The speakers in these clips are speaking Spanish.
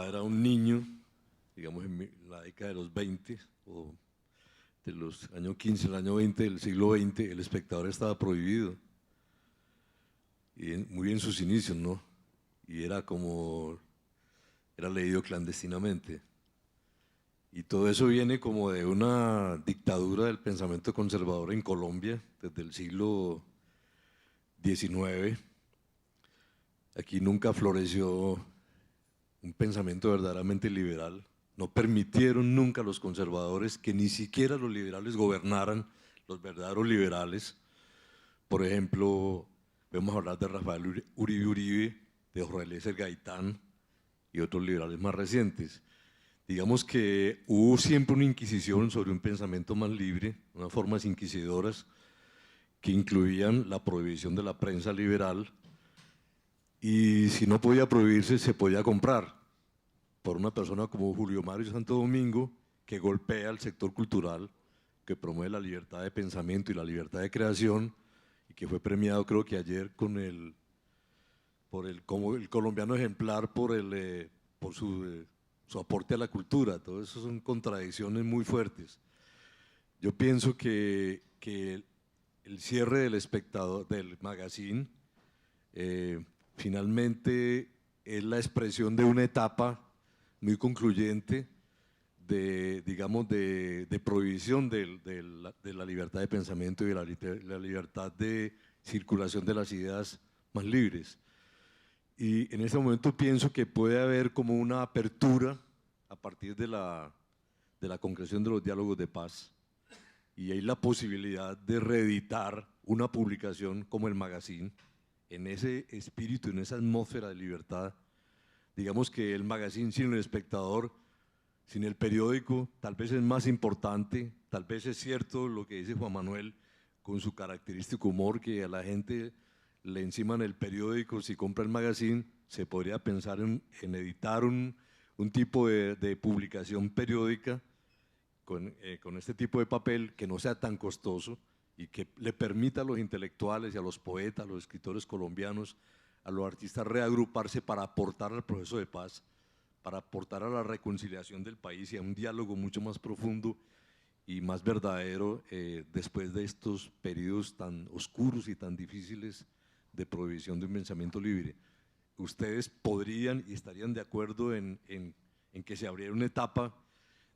papá era un niño, digamos en la década de los 20 o de los años 15 al año 20 del siglo XX, El Espectador estaba prohibido, y muy en sus inicios, ¿no? Y era leído clandestinamente. Y todo eso viene como de una dictadura del pensamiento conservador en Colombia desde el siglo XIX. Aquí nunca floreció un pensamiento verdaderamente liberal. No permitieron nunca a los conservadores que ni siquiera los liberales gobernaran, los verdaderos liberales. Por ejemplo, podemos hablar de Rafael Uribe Uribe, de Jorge Eliezer Gaitán y otros liberales más recientes. Digamos que hubo siempre una inquisición sobre un pensamiento más libre, unas formas inquisidoras que incluían la prohibición de la prensa liberal, y si no podía prohibirse, se podía comprar por una persona como Julio Mario Santo Domingo, que golpea al sector cultural, que promueve la libertad de pensamiento y la libertad de creación, y que fue premiado creo que ayer como el colombiano ejemplar por su aporte a la cultura. Todo eso son contradicciones muy fuertes. Yo pienso que el cierre del Espectador, del magazine, finalmente es la expresión de una etapa muy concluyente digamos, de prohibición de la libertad de pensamiento y de la libertad de circulación de las ideas más libres. Y en este momento pienso que puede haber como una apertura a partir de la concreción de los diálogos de paz, y hay la posibilidad de reeditar una publicación como el Magazine en ese espíritu, en esa atmósfera de libertad. Digamos que el Magazine sin el Espectador, sin el periódico, tal vez es más importante, tal vez es cierto lo que dice Juan Manuel con su característico humor, que a la gente le enciman el periódico. Si compra el Magazine, se podría pensar en editar un tipo de publicación periódica con este tipo de papel que no sea tan costoso y que le permita a los intelectuales y a los poetas, a los escritores colombianos, a los artistas reagruparse para aportar al proceso de paz, para aportar a la reconciliación del país y a un diálogo mucho más profundo y más verdadero después de estos periodos tan oscuros y tan difíciles de prohibición de un pensamiento libre. ¿Ustedes podrían y estarían de acuerdo en que se abriera una etapa,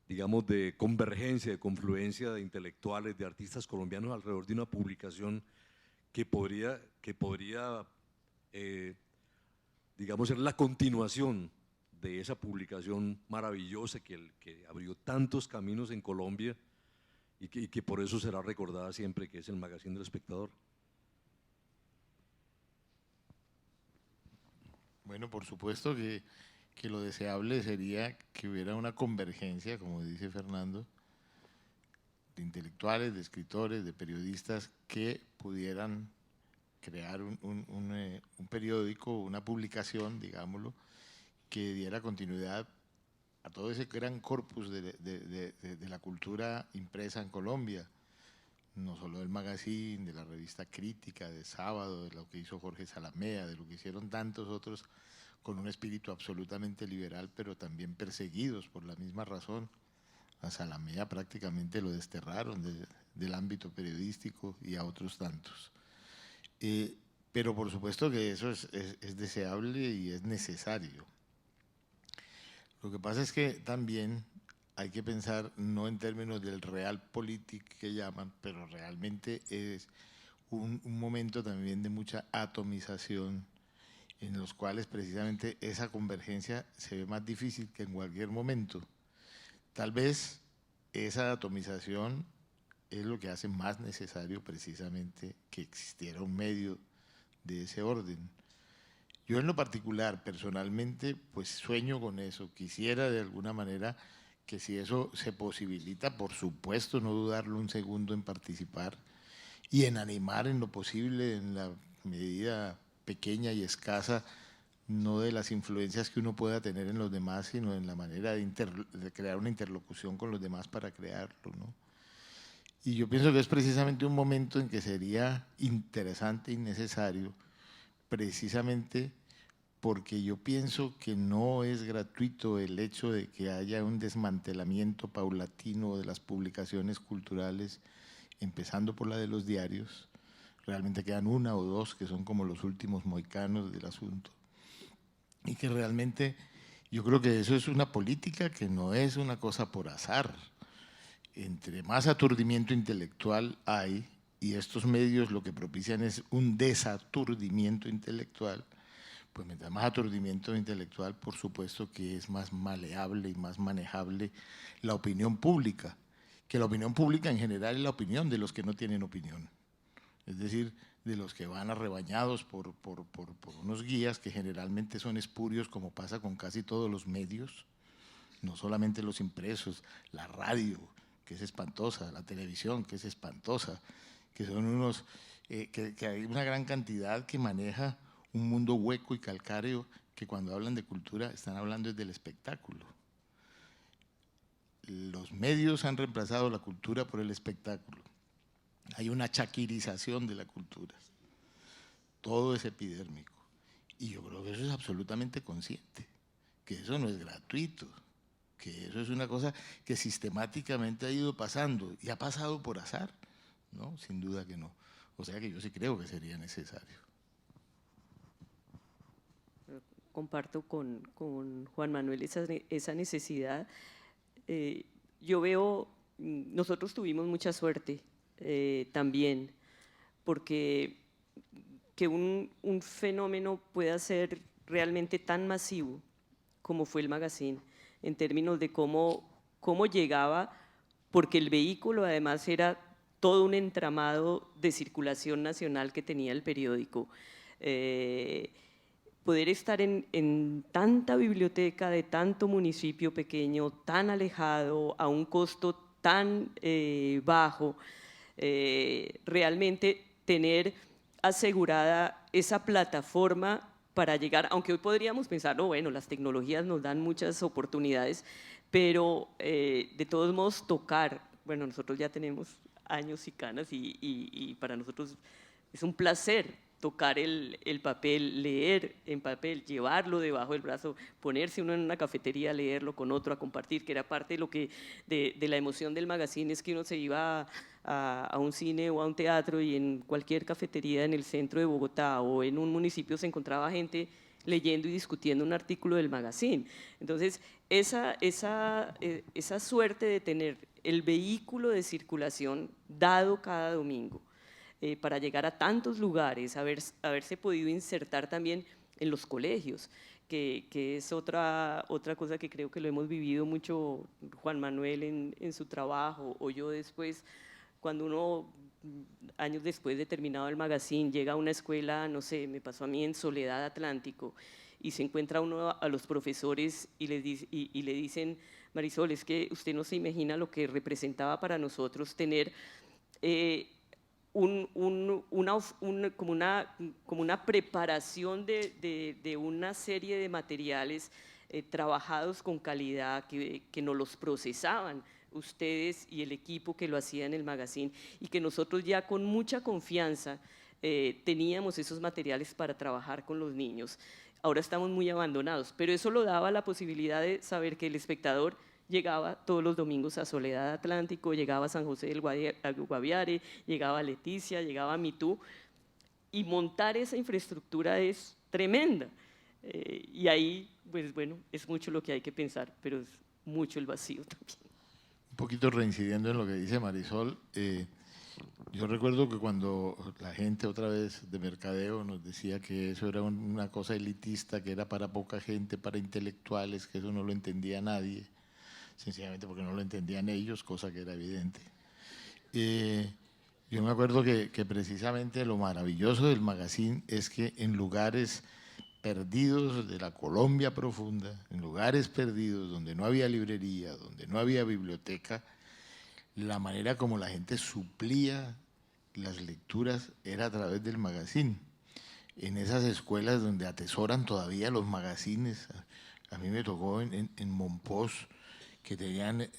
digamos, de convergencia, de confluencia de intelectuales, de artistas colombianos alrededor de una publicación que podría digamos, ser la continuación de esa publicación maravillosa que abrió tantos caminos en Colombia y que por eso será recordada siempre, que es el Magazine del Espectador? Bueno, por supuesto que lo deseable sería que hubiera una convergencia, como dice Fernando, de intelectuales, de escritores, de periodistas que pudieran crear un periódico, una publicación, digámoslo, que diera continuidad a todo ese gran corpus de la cultura impresa en Colombia, no solo del magazine, de la revista Crítica, de Sábado, de lo que hizo Jorge Salamea, de lo que hicieron tantos otros con un espíritu absolutamente liberal, pero también perseguidos por la misma razón. A Salamea prácticamente lo desterraron del ámbito periodístico y a otros tantos. Pero por supuesto que eso es deseable y es necesario. Lo que pasa es que también hay que pensar no en términos del realpolitik que llaman, pero realmente es un momento también de mucha atomización, en los cuales precisamente esa convergencia se ve más difícil que en cualquier momento. Tal vez esa atomización es lo que hace más necesario precisamente que existiera un medio de ese orden. Yo en lo particular, personalmente, pues sueño con eso. Quisiera de alguna manera que si eso se posibilita, por supuesto, no dudarlo un segundo en participar y en animar en lo posible, en la medida pequeña y escasa, no de las influencias que uno pueda tener en los demás, sino en la manera de crear una interlocución con los demás para crearlo, ¿no? Y yo pienso que es precisamente un momento en que sería interesante y necesario precisamente porque yo pienso que no es gratuito el hecho de que haya un desmantelamiento paulatino de las publicaciones culturales, empezando por la de los diarios. Realmente quedan una o dos que son como los últimos mohicanos del asunto. Y que realmente yo creo que eso es una política que no es una cosa por azar. Entre más aturdimiento intelectual hay, y estos medios lo que propician es un desaturdimiento intelectual, pues mientras más aturdimiento intelectual, por supuesto que es más maleable y más manejable la opinión pública, que la opinión pública en general es la opinión de los que no tienen opinión, es decir, de los que van arrebañados por unos guías que generalmente son espurios, como pasa con casi todos los medios, no solamente los impresos, la radio, que es espantosa, la televisión, que es espantosa, que son unos, que hay una gran cantidad que maneja un mundo hueco y calcáreo, que cuando hablan de cultura están hablando del espectáculo. Los medios han reemplazado la cultura por el espectáculo. Hay una chaquirización de la cultura. Todo es epidérmico. Y yo creo que eso es absolutamente consciente, que eso no es gratuito, que eso es una cosa que sistemáticamente ha ido pasando y ha pasado por azar, ¿no? Sin duda que no. O sea que yo sí creo que sería necesario. Comparto con Juan Manuel esa necesidad. Yo veo, nosotros tuvimos mucha suerte también, porque que un fenómeno pueda ser realmente tan masivo como fue el magazine, en términos de cómo llegaba, porque el vehículo además era todo un entramado de circulación nacional que tenía el periódico. Poder estar en tanta biblioteca de tanto municipio pequeño, tan alejado, a un costo tan bajo, realmente tener asegurada esa plataforma para llegar, aunque hoy podríamos pensar, no, bueno, las tecnologías nos dan muchas oportunidades, pero de todos modos tocar, bueno, nosotros ya tenemos años y canas y para nosotros es un placer tocar el papel, leer en papel, llevarlo debajo del brazo, ponerse uno en una cafetería a leerlo con otro, a compartir, que era parte de lo que de la emoción del magazine, es que uno se iba a un cine o a un teatro y en cualquier cafetería en el centro de Bogotá o en un municipio se encontraba gente leyendo y discutiendo un artículo del magazine. Entonces, esa suerte de tener el vehículo de circulación dado cada domingo, para llegar a tantos lugares, haberse podido insertar también en los colegios, que es otra cosa que creo que lo hemos vivido mucho Juan Manuel en su trabajo, o yo después, cuando uno, años después de terminado el magazine, llega a una escuela, no sé, me pasó a mí en Soledad Atlántico, y se encuentra uno a los profesores y le dicen, Marisol, es que usted no se imagina lo que representaba para nosotros tener como una preparación de una serie de materiales trabajados con calidad, que nos los procesaban ustedes y el equipo que lo hacía en el magazine, y que nosotros ya con mucha confianza teníamos esos materiales para trabajar con los niños. Ahora estamos muy abandonados, pero eso lo daba la posibilidad de saber que el espectador llegaba todos los domingos a Soledad Atlántico, llegaba a San José del Guaviare, llegaba a Leticia, llegaba a Mitú, y montar esa infraestructura es tremenda. Y ahí, pues bueno, es mucho lo que hay que pensar, pero es mucho el vacío también. Un poquito reincidiendo en lo que dice Marisol, yo recuerdo que cuando la gente otra vez de mercadeo nos decía que eso era una cosa elitista, que era para poca gente, para intelectuales, que eso no lo entendía nadie, sencillamente porque no lo entendían ellos, cosa que era evidente. Yo me acuerdo que precisamente lo maravilloso del magazine es que en lugares perdidos de la Colombia profunda, en lugares perdidos donde no había librería, donde no había biblioteca, la manera como la gente suplía las lecturas era a través del magazine. En esas escuelas donde atesoran todavía los magazines, a mí me tocó en Monpós, que tenían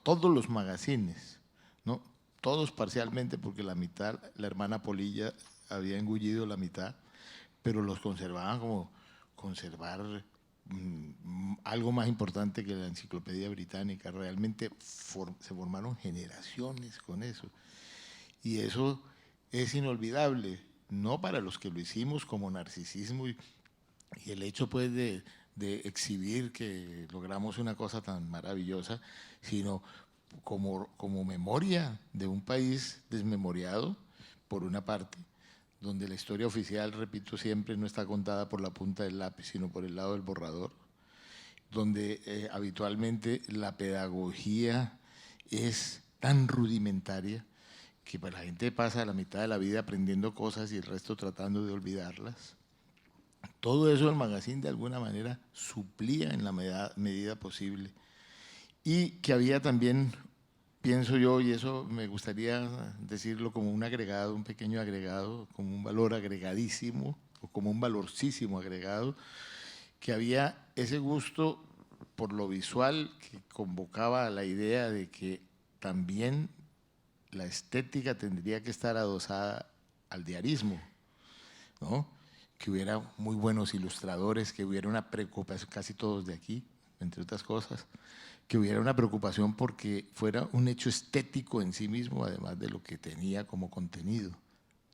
todos los magazines, ¿no? Todos parcialmente, porque la mitad, la hermana Polilla había engullido la mitad, pero los conservaban conservar algo más importante que la Enciclopedia Británica. Realmente se formaron generaciones con eso. Y eso es inolvidable, no para los que lo hicimos como narcisismo y el hecho pues de exhibir que logramos una cosa tan maravillosa, sino como memoria de un país desmemoriado, por una parte, donde la historia oficial, repito siempre, no está contada por la punta del lápiz, sino por el lado del borrador, donde habitualmente la pedagogía es tan rudimentaria que pues, la gente pasa la mitad de la vida aprendiendo cosas y el resto tratando de olvidarlas. Todo eso el magazine de alguna manera suplía en la medida posible. Y que había también, pienso yo, y eso me gustaría decirlo como un agregado, un pequeño agregado, como un valor agregadísimo o como un valorcísimo agregado, que había ese gusto por lo visual que convocaba a la idea de que también la estética tendría que estar adosada al diarismo, ¿no? Que hubiera muy buenos ilustradores, que hubiera una preocupación, casi todos de aquí, entre otras cosas, que hubiera una preocupación porque fuera un hecho estético en sí mismo, además de lo que tenía como contenido,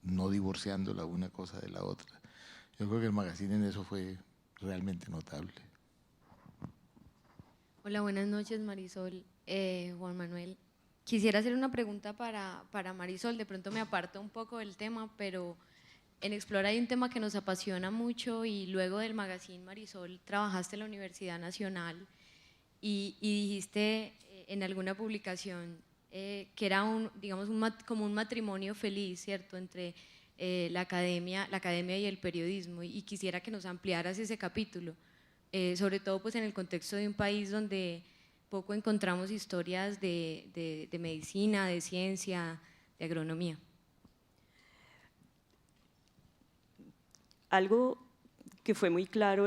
no divorciando la una cosa de la otra. Yo creo que el magazine en eso fue realmente notable. Hola, buenas noches, Marisol, Juan Manuel. Quisiera hacer una pregunta para Marisol, de pronto me aparto un poco del tema, pero en Explora hay un tema que nos apasiona mucho y luego del magazine, Marisol, trabajaste en la Universidad Nacional y dijiste en alguna publicación que era digamos, como un matrimonio feliz, ¿cierto?, entre la academia y el periodismo, y quisiera que nos ampliaras ese capítulo, sobre todo pues en el contexto de un país donde poco encontramos historias de medicina, de ciencia, de agronomía. Algo que fue muy claro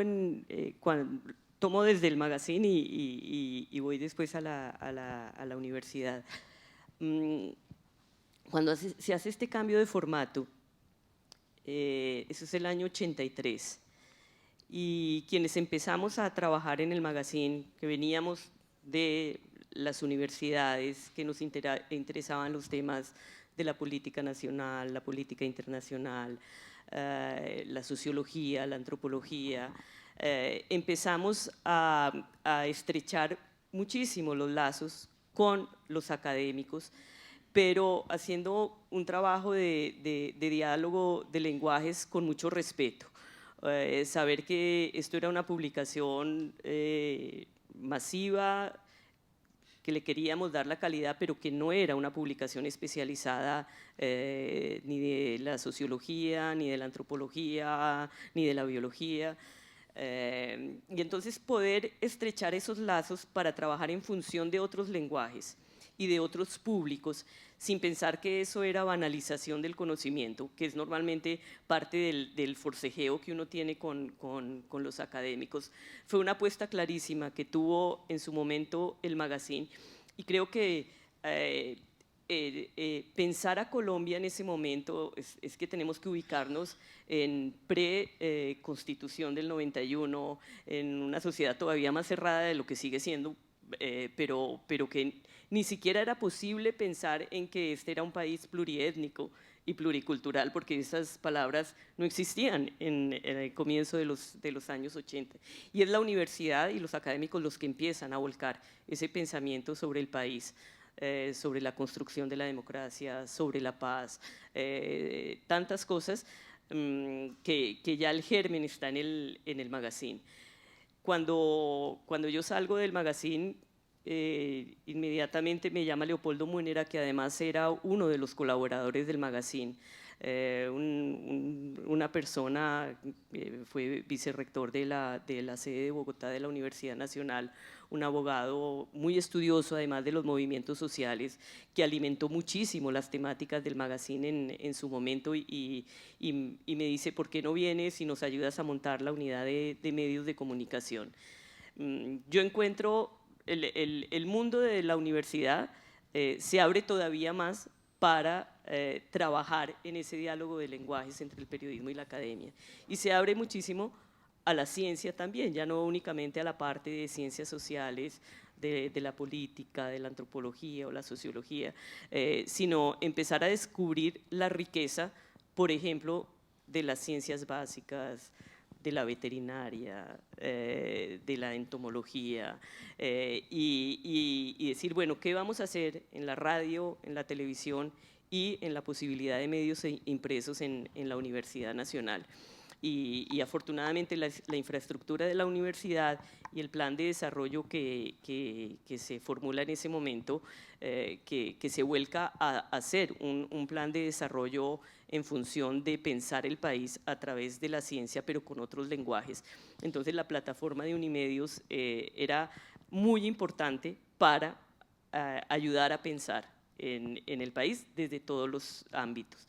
cuando tomo desde el magazine y voy después a la universidad. Cuando se hace este cambio de formato, eso es el año 83, y quienes empezamos a trabajar en el magazine, que veníamos de las universidades, que nos interesaban los temas de la política nacional, la política internacional, la sociología, la antropología, empezamos a estrechar muchísimo los lazos con los académicos, pero haciendo un trabajo de diálogo de lenguajes con mucho respeto. Saber que esto era una publicación masiva, que le queríamos dar la calidad, pero que no era una publicación especializada ni de la sociología, ni de la antropología, ni de la biología. Y entonces poder estrechar esos lazos para trabajar en función de otros lenguajes y de otros públicos, sin pensar que eso era banalización del conocimiento, que es normalmente parte del forcejeo que uno tiene con los académicos. Fue una apuesta clarísima que tuvo en su momento el magazine, y creo que pensar a Colombia en ese momento es que tenemos que ubicarnos en pre-constitución del 91, en una sociedad todavía más cerrada de lo que sigue siendo, pero que ni siquiera era posible pensar en que este era un país pluriétnico y pluricultural, porque esas palabras no existían en el comienzo de los años 80. Y es la universidad y los académicos los que empiezan a volcar ese pensamiento sobre el país, sobre la construcción de la democracia, sobre la paz, tantas cosas que ya el germen está en el magazine. Cuando yo salgo del magazine, inmediatamente me llama Leopoldo Múnera, que además era uno de los colaboradores del magazine, una persona, fue vicerrector de la sede de Bogotá de la Universidad Nacional, un abogado muy estudioso además de los movimientos sociales, que alimentó muchísimo las temáticas del magazine en su momento, y me dice: ¿por qué no vienes y nos ayudas a montar la unidad de medios de comunicación? Yo encuentro el mundo de la universidad se abre todavía más para trabajar en ese diálogo de lenguajes entre el periodismo y la academia, y se abre muchísimo a la ciencia también, ya no únicamente a la parte de ciencias sociales, de la política, de la antropología o la sociología, sino empezar a descubrir la riqueza, por ejemplo, de las ciencias básicas, de la veterinaria, de la entomología, y decir, bueno, ¿qué vamos a hacer en la radio, en la televisión y en la posibilidad de medios impresos en la Universidad Nacional? Y afortunadamente la infraestructura de la universidad y el plan de desarrollo que se formula en ese momento, que se vuelca a hacer un plan de desarrollo en función de pensar el país a través de la ciencia, pero con otros lenguajes. Entonces la plataforma de Unimedios era muy importante para ayudar a pensar en el país desde todos los ámbitos.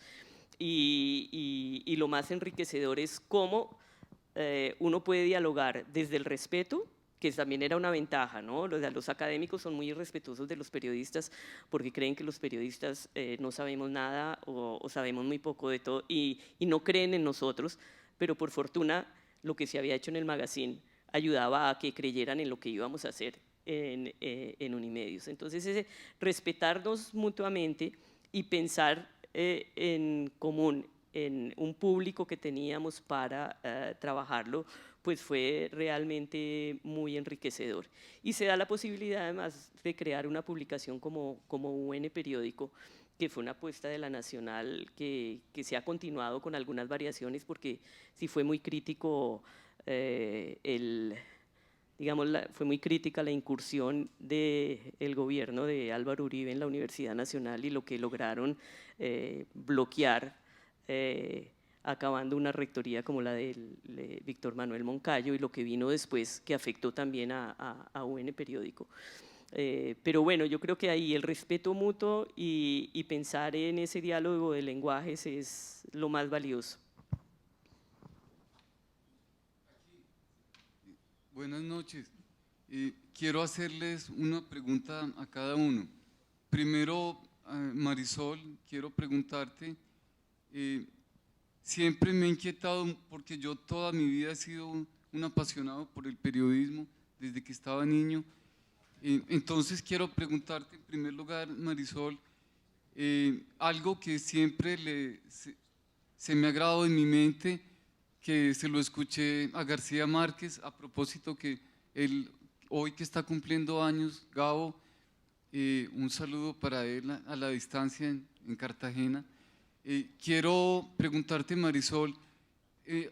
Y lo más enriquecedor es cómo uno puede dialogar desde el respeto, que también era una ventaja, ¿no? Los académicos son muy irrespetuosos de los periodistas porque creen que los periodistas no sabemos nada o sabemos muy poco de todo y no creen en nosotros, pero por fortuna lo que se había hecho en el magazine ayudaba a que creyeran en lo que íbamos a hacer en Unimedios. Entonces, ese respetarnos mutuamente y pensar en común, en un público que teníamos para trabajarlo, pues fue realmente muy enriquecedor. Y se da la posibilidad además de crear una publicación como UN Periódico, que fue una apuesta de la Nacional que se ha continuado con algunas variaciones, porque sí fue muy crítico fue muy crítica la incursión del gobierno de Álvaro Uribe en la Universidad Nacional y lo que lograron bloquear, acabando una rectoría como la de Víctor Manuel Moncayo y lo que vino después, que afectó también a UN Periódico. Pero bueno, yo creo que ahí el respeto mutuo y pensar en ese diálogo de lenguajes es lo más valioso. Buenas noches. Quiero hacerles una pregunta a cada uno. Primero, Marisol, quiero preguntarte, siempre me ha inquietado porque yo toda mi vida he sido un apasionado por el periodismo desde que estaba niño. Entonces quiero preguntarte en primer lugar, Marisol, algo que siempre se me ha grabado en mi mente, que se lo escuché a García Márquez a propósito que él, hoy que está cumpliendo años, Gabo, un saludo para él a la distancia en Cartagena. Quiero preguntarte, Marisol,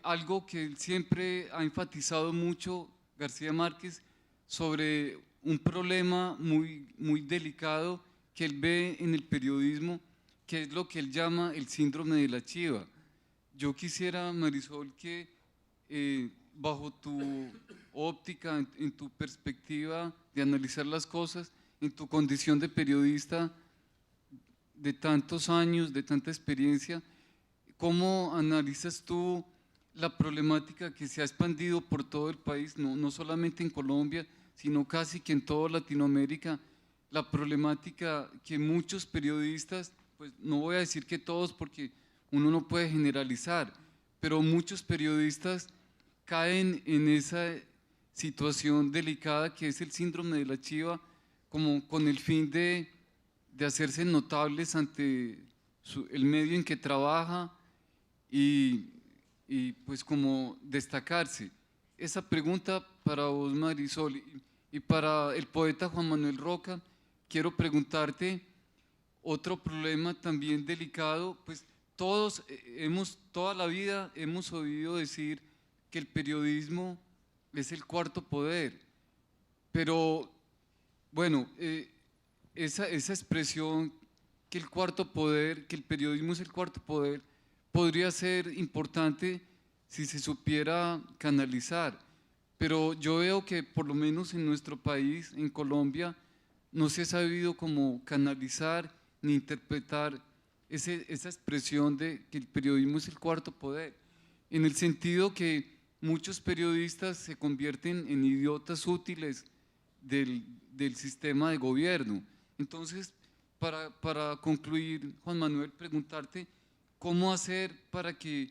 algo que él siempre ha enfatizado mucho, García Márquez, sobre un problema muy delicado que él ve en el periodismo, que es lo que él llama el síndrome de la chiva. Yo quisiera, Marisol, que bajo tu óptica, en tu perspectiva de analizar las cosas, en tu condición de periodista de tantos años, de tanta experiencia, ¿cómo analizas tú la problemática que se ha expandido por todo el país, no solamente en Colombia, sino casi que en toda Latinoamérica, la problemática que muchos periodistas, pues no voy a decir que todos porque uno no puede generalizar, pero muchos periodistas caen en esa situación delicada que es el síndrome de la chiva, como con el fin de hacerse notables ante el medio en que trabaja y pues como destacarse. Esa pregunta para vos, Marisol, y para el poeta Juan Manuel Roca, quiero preguntarte otro problema también delicado, pues todos toda la vida hemos oído decir que el periodismo es el cuarto poder, pero bueno, esa expresión que el cuarto poder, que el periodismo es el cuarto poder, podría ser importante si se supiera canalizar, pero yo veo que por lo menos en nuestro país, en Colombia, no se ha sabido cómo canalizar ni interpretar esa expresión de que el periodismo es el cuarto poder, en el sentido que muchos periodistas se convierten en idiotas útiles del sistema de gobierno. Entonces, para concluir, Juan Manuel, preguntarte cómo hacer para que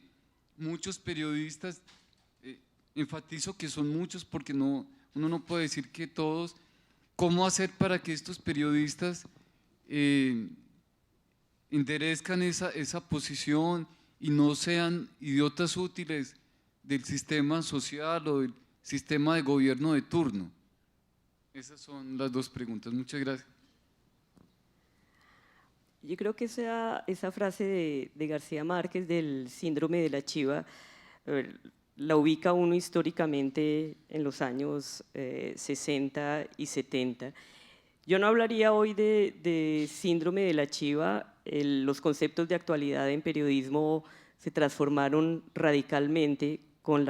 muchos periodistas enfatizo que son muchos porque uno no puede decir que todos. ¿Cómo hacer para que estos periodistas enderezcan esa posición y no sean idiotas útiles del sistema social o del sistema de gobierno de turno? Esas son las dos preguntas. Muchas gracias. Yo creo que esa frase de García Márquez del síndrome de la chiva la ubica uno históricamente en los años 60 y 70. Yo no hablaría hoy de síndrome de la chiva. Los conceptos de actualidad en periodismo se transformaron radicalmente con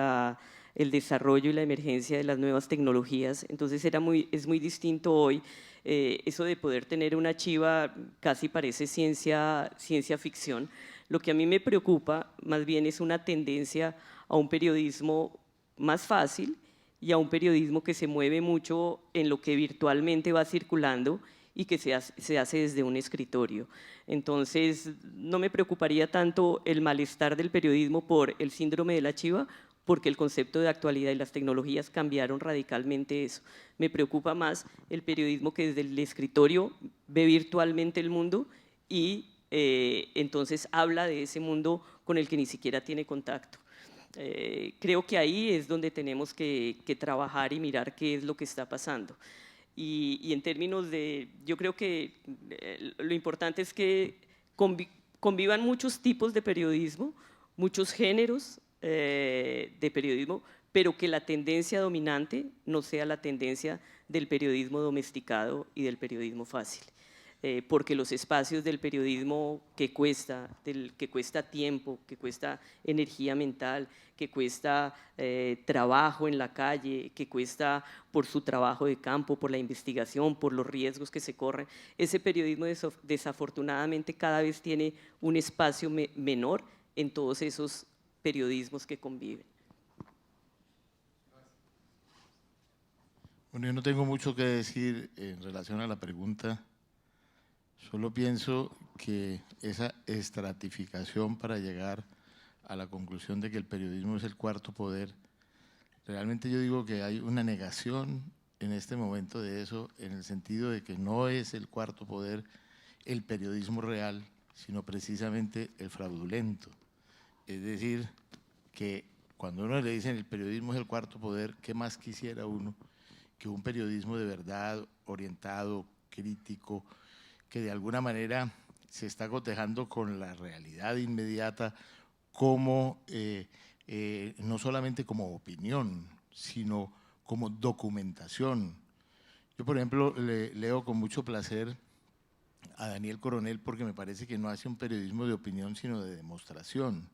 el desarrollo y la emergencia de las nuevas tecnologías. Entonces es muy distinto hoy. Eso de poder tener una chiva casi parece ciencia ficción. Lo que a mí me preocupa más bien es una tendencia a un periodismo más fácil y a un periodismo que se mueve mucho en lo que virtualmente va circulando y que se hace desde un escritorio. Entonces, no me preocuparía tanto el malestar del periodismo por el síndrome de la chiva, porque el concepto de actualidad y las tecnologías cambiaron radicalmente eso. Me preocupa más el periodismo que desde el escritorio ve virtualmente el mundo y entonces habla de ese mundo con el que ni siquiera tiene contacto. Creo que ahí es donde tenemos que trabajar y mirar qué es lo que está pasando. Y en términos de, yo creo que lo importante es que convivan muchos tipos de periodismo, muchos géneros de periodismo, pero que la tendencia dominante no sea la tendencia del periodismo domesticado y del periodismo fácil. Porque los espacios del periodismo que cuesta tiempo, que cuesta energía mental, que cuesta trabajo en la calle, que cuesta por su trabajo de campo, por la investigación, por los riesgos que se corren, ese periodismo desafortunadamente cada vez tiene un espacio menor en todos esos periodismos que conviven. Bueno, yo no tengo mucho que decir en relación a la pregunta. Solo pienso que esa estratificación para llegar a la conclusión de que el periodismo es el cuarto poder, realmente yo digo que hay una negación en este momento de eso, en el sentido de que no es el cuarto poder el periodismo real, sino precisamente el fraudulento. Es decir, que cuando uno le dicen el periodismo es el cuarto poder, ¿qué más quisiera uno que un periodismo de verdad, orientado, crítico, que de alguna manera se está cotejando con la realidad inmediata como, no solamente como opinión, sino como documentación? Yo, por ejemplo, leo con mucho placer a Daniel Coronel porque me parece que no hace un periodismo de opinión, sino de demostración.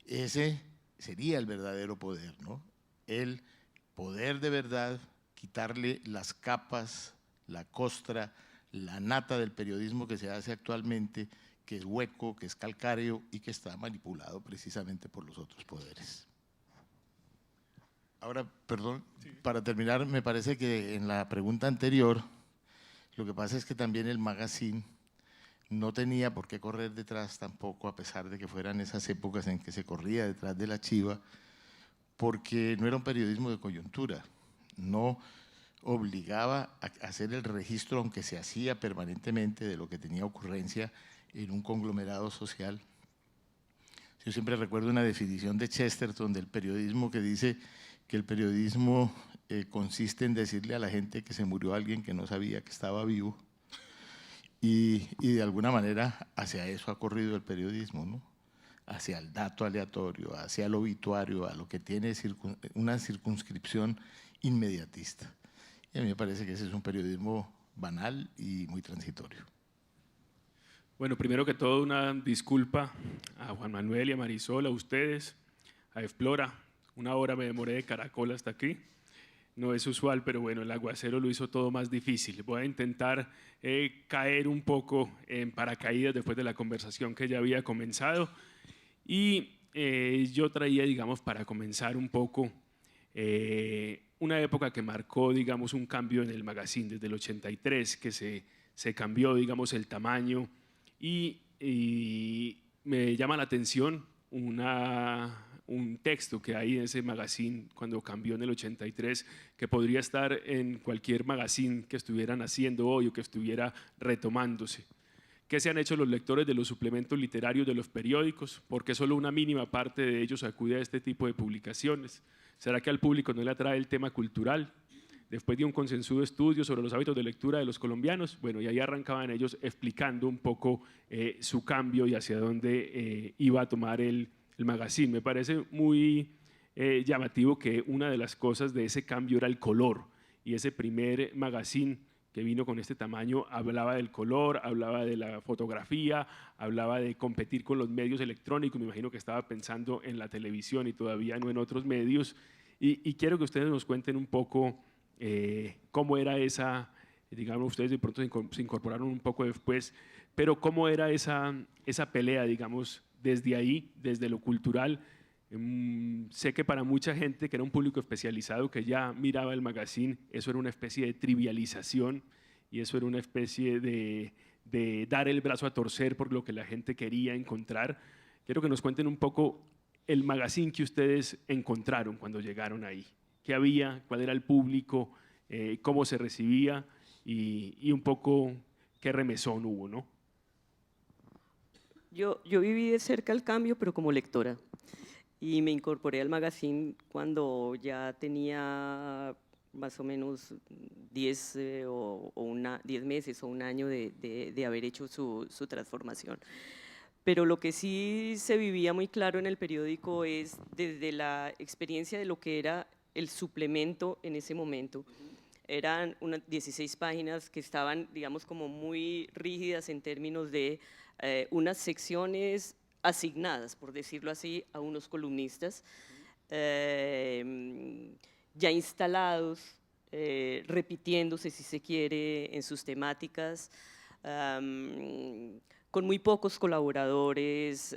Ese sería el verdadero poder, ¿no? El poder de verdad, quitarle las capas, la costra, la nata del periodismo que se hace actualmente, que es hueco, que es calcáreo y que está manipulado precisamente por los otros poderes. Ahora, perdón, para terminar, me parece que en la pregunta anterior, lo que pasa es que también el magazine no tenía por qué correr detrás tampoco, a pesar de que fueran esas épocas en que se corría detrás de la chiva, porque no era un periodismo de coyuntura, no obligaba a hacer el registro, aunque se hacía permanentemente, de lo que tenía ocurrencia en un conglomerado social. Yo siempre recuerdo una definición de Chesterton del periodismo que dice que el periodismo consiste en decirle a la gente que se murió alguien que no sabía que estaba vivo, y de alguna manera hacia eso ha corrido el periodismo, ¿no? Hacia el dato aleatorio, hacia el obituario, a lo que tiene una circunscripción inmediatista. Y a mí me parece que ese es un periodismo banal y muy transitorio. Bueno, primero que todo, una disculpa a Juan Manuel y a Marisol, a ustedes, a Explora. Una hora me demoré de Caracol hasta aquí. No es usual, pero bueno, el aguacero lo hizo todo más difícil. Voy a intentar caer un poco en paracaídas después de la conversación que ya había comenzado. Y yo traía, digamos, para comenzar un poco, una época que marcó, digamos, un cambio en el magazine desde el 83, que se cambió, digamos, el tamaño, y me llama la atención un texto que hay en ese magazine cuando cambió en el 83, que podría estar en cualquier magazine que estuvieran haciendo hoy o que estuviera retomándose. ¿Qué se han hecho los lectores de los suplementos literarios de los periódicos? ¿Por qué solo una mínima parte de ellos acude a este tipo de publicaciones? ¿Será que al público no le atrae el tema cultural? Después de un consensuado estudio sobre los hábitos de lectura de los colombianos, bueno, y ahí arrancaban ellos explicando un poco su cambio y hacia dónde iba a tomar el magazine. Me parece muy llamativo que una de las cosas de ese cambio era el color, y ese primer magazine que vino con este tamaño hablaba del color, hablaba de la fotografía, hablaba de competir con los medios electrónicos. Me imagino que estaba pensando en la televisión y todavía no en otros medios, y quiero que ustedes nos cuenten un poco cómo era esa, digamos, ustedes de pronto se incorporaron un poco después, pero cómo era esa pelea, digamos, desde ahí, desde lo cultural. Sé que para mucha gente que era un público especializado que ya miraba el magazine, eso era una especie de trivialización y eso era una especie de dar el brazo a torcer por lo que la gente quería encontrar. Quiero que nos cuenten un poco el magazine que ustedes encontraron cuando llegaron ahí. ¿Qué había? ¿Cuál era el público? ¿Cómo se recibía? Y un poco qué remesón hubo, ¿no? Yo viví de cerca el cambio, pero como lectora. Y me incorporé al magazine cuando ya tenía más o menos 10 meses o un año de haber hecho su transformación. Pero lo que sí se vivía muy claro en el periódico es desde la experiencia de lo que era el suplemento en ese momento. Eran unas 16 páginas que estaban, digamos, como muy rígidas en términos de unas secciones asignadas, por decirlo así, a unos columnistas ya instalados, repitiéndose, si se quiere, en sus temáticas, con muy pocos colaboradores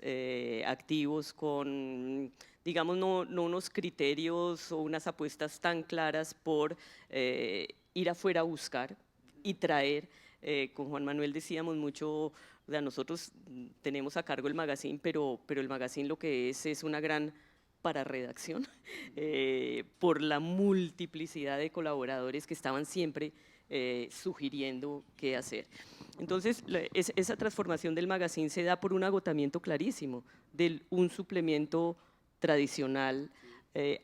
activos, con, digamos, no unos criterios o unas apuestas tan claras por ir afuera a buscar y traer. Con Juan Manuel decíamos mucho, o sea, nosotros tenemos a cargo el magazine, pero el magazine lo que es una gran pararedacción por la multiplicidad de colaboradores que estaban siempre sugiriendo qué hacer. Entonces, esa transformación del magazine se da por un agotamiento clarísimo de un suplemento tradicional,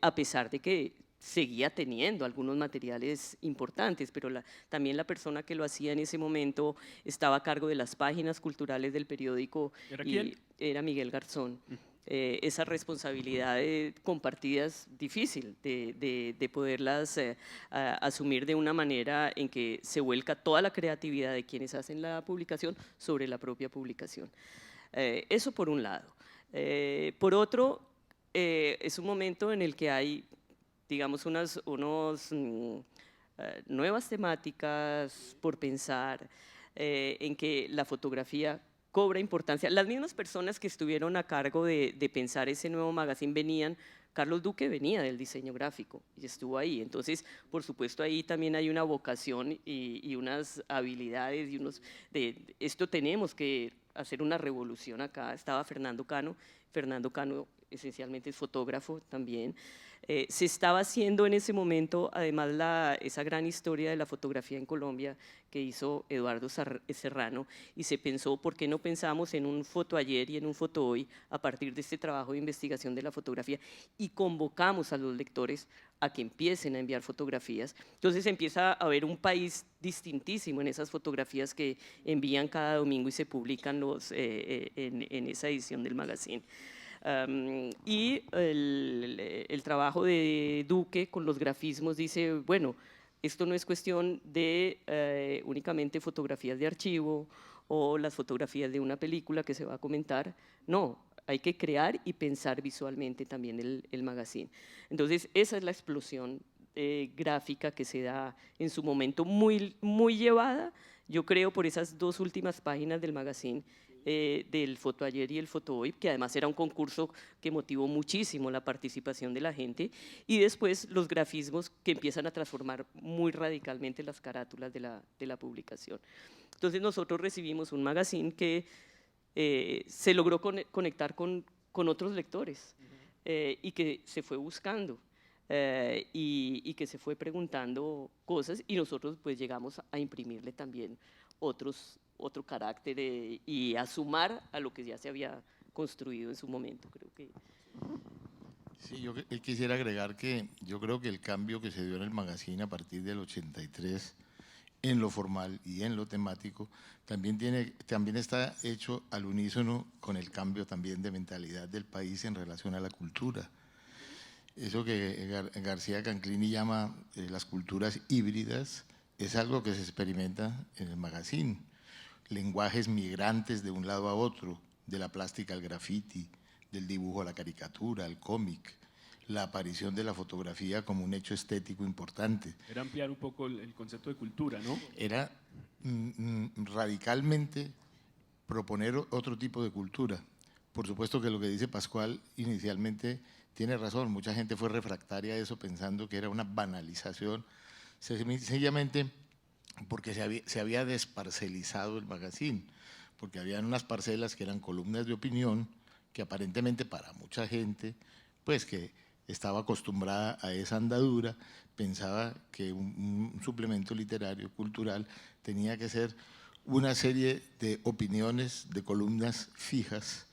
a pesar de que seguía teniendo algunos materiales importantes, pero también la persona que lo hacía en ese momento estaba a cargo de las páginas culturales del periódico. ¿Era quién? Era Miguel Garzón. Esa responsabilidad compartida es difícil de poderlas asumir de una manera en que se vuelca toda la creatividad de quienes hacen la publicación sobre la propia publicación. Eso por un lado. Por otro, es un momento en el que hay, digamos, unas nuevas temáticas por pensar, en que la fotografía cobra importancia. Las mismas personas que estuvieron a cargo de pensar ese nuevo magazine venían, Carlos Duque venía del diseño gráfico y estuvo ahí. Entonces, por supuesto, ahí también hay una vocación y unas habilidades y esto tenemos que hacer una revolución acá. Estaba Fernando Cano esencialmente es fotógrafo también. Se estaba haciendo en ese momento, además, esa gran historia de la fotografía en Colombia que hizo Eduardo Serrano, y se pensó, ¿por qué no pensamos en un fotoayer y en un fotohoy a partir de este trabajo de investigación de la fotografía? Y convocamos a los lectores a que empiecen a enviar fotografías. Entonces empieza a haber un país distintísimo en esas fotografías que envían cada domingo y se publican en esa edición del magazine. Y el trabajo de Duque con los grafismos dice, bueno, esto no es cuestión de únicamente fotografías de archivo o las fotografías de una película que se va a comentar, no, hay que crear y pensar visualmente también el magazine. Entonces, esa es la explosión gráfica que se da en su momento, muy, muy llevada, yo creo, por esas dos últimas páginas del magazine, del fotoayer y el fotohoy, que además era un concurso que motivó muchísimo la participación de la gente, y después los grafismos que empiezan a transformar muy radicalmente las carátulas de la publicación. Entonces nosotros recibimos un magazine que se logró conectar con otros lectores. y que se fue buscando. Y que se fue preguntando cosas y nosotros pues llegamos a imprimirle también otro carácter y a sumar a lo que ya se había construido en su momento, creo que. Sí, yo quisiera agregar que yo creo que el cambio que se dio en el magazine a partir del 83 en lo formal y en lo temático también está hecho al unísono con el cambio también de mentalidad del país en relación a la cultura. Eso que García Canclini llama las culturas híbridas es algo que se experimenta en el magazine. Lenguajes migrantes de un lado a otro, de la plástica al graffiti, del dibujo a la caricatura, al cómic, la aparición de la fotografía como un hecho estético importante. Era ampliar un poco el concepto de cultura, ¿no? Era radicalmente proponer otro tipo de cultura. Por supuesto que lo que dice Pascual inicialmente tiene razón, mucha gente fue refractaria a eso pensando que era una banalización, sencillamente porque se había desparcelizado el magazine, porque habían unas parcelas que eran columnas de opinión que aparentemente para mucha gente, pues que estaba acostumbrada a esa andadura, pensaba que un suplemento literario, cultural, tenía que ser una serie de opiniones, de columnas fijas